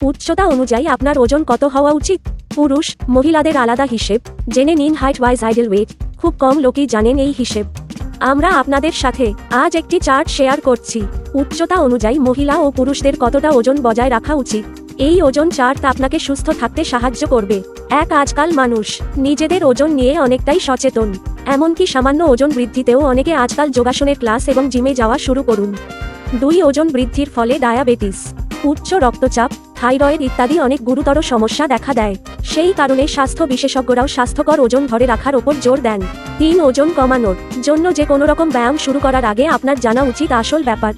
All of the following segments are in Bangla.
উচ্চতা অনুযায়ী আপনার ওজন কত হওয়া উচিত? পুরুষ মহিলাদের আলাদা হিসেব জেনে নিন হাইট ওয়াইজ আইডল ওয়েট। খুব কম লোকই জানেন এই হিসেব। আমরা আপনাদের সাথে আজ একটি চার্ট শেয়ার করছি। উচ্চতা অনুযায়ী মহিলা ও পুরুষদের কতটা ওজন বজায় রাখা উচিত। এই ওজন চার্ট আপনাকে সুস্থ থাকতে সাহায্য করবে। আজকাল মানুষ নিজেদের ওজন নিয়ে অনেকটাই সচেতন। এমনকি সামান্য ওজন বৃদ্ধিতেও অনেকে আজকাল যোগাসনের ক্লাস এবং জিমে যাওয়া শুরু করুন। 2 ওজন বৃদ্ধির ফলে ডায়াবেটিস, উচ্চ রক্তচাপ, থাইরয়েড ইত্যাদি অনেক গুরুতর সমস্যা দেখা দেয়। সেই কারণে স্বাস্থ্য বিশেষজ্ঞরাও স্বাস্থ্যকর ওজন ধরে রাখার ওপর জোর দেন। 3 ওজন কমানোর জন্য যে কোনো রকম ব্যায়াম শুরু করার আগে আপনার জানা উচিত আসল ব্যাপার।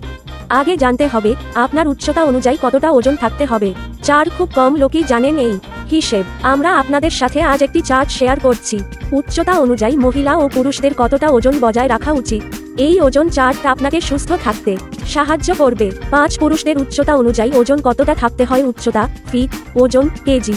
আগে জানতে হবে আপনার উচ্চতা অনুযায়ী কতটা ওজন থাকতে হবে। 4 খুব কম লোকই জানেন এই হিসেব। আমরা আপনাদের সাথে আজ একটি চার্ট শেয়ার করছি। উচ্চতা অনুযায়ী মহিলা ও পুরুষদের কতটা ওজন বজায় রাখা উচিত। এই ওজন চার্ট আপনাকে সুস্থ থাকতে সাহায্য করবে। 5 পুরুষদের উচ্চতা অনুযায়ী ওজন কতটা থাকতে হয়। উচ্চতা ফিট, ওজন কেজি।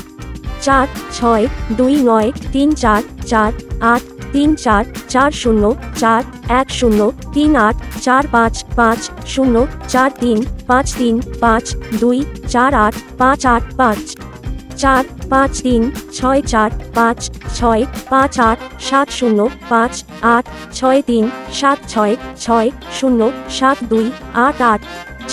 4, 6, 2, 9, 3, 4, 4, 8, 3, 4, 4, 0, 4, 1, 0, 3, 8, 4, 5, 5, 0, 4, 3, 5, 3, 5, 2, 4, 8, 5, 8, 5, 4, 5, 3, 6, 4, 5, 6, 5, 8, 7, 0, 5, 8, 6, 3, 7, 6, 6, 0, 7, 2, 8, 8,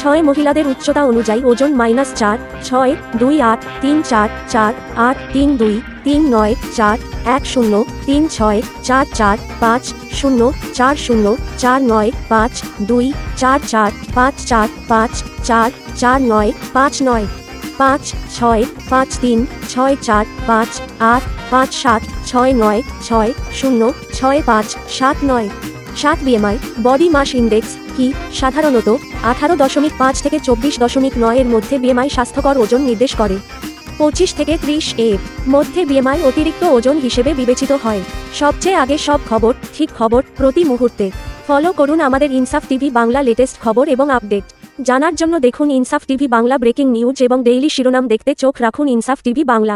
6 মহিলাদের উচ্চতা অনুযায়ী ওজন -4, 6, 2, 8, 3, 4, 4, 8, 3, 2, 3, 9, 4, 1, 0, 3, 6, 4, 4, 5, 0, 4, 0, 4, 9, 5, 2, 4, 4, 5, 4, 5, 4, 4, 9, 5, 9, 5, 6, 5, 3, 6, 4, 5, 8, 5, 7, 6, 9, 6, 0, 6, 5, 7, 9। 7 বিএমআই বডি মাস ইন্ডেক্স কি? সাধারণত 18.5 থেকে 24.9 এর মধ্যে বিএমআই স্বাস্থ্যকর ওজন নির্দেশ করে। 25 থেকে 30 এর মধ্যে বিএমআই অতিরিক্ত ওজন হিসেবে বিবেচিত হয়। সবচেয়ে আগে সব খবর, ঠিক খবর, প্রতি মুহূর্তে ফলো করুন আমাদের ইনসাফ টিভি বাংলা লেটেস্ট খবর এবং আপডেট জানার জন্য দেখুন ইনসাফ টিভি বাংলা ব্রেকিং নিউজ এবং ডেইলি শিরোনাম দেখতে চোখ রাখুন ইনসাফ টিভি বাংলা।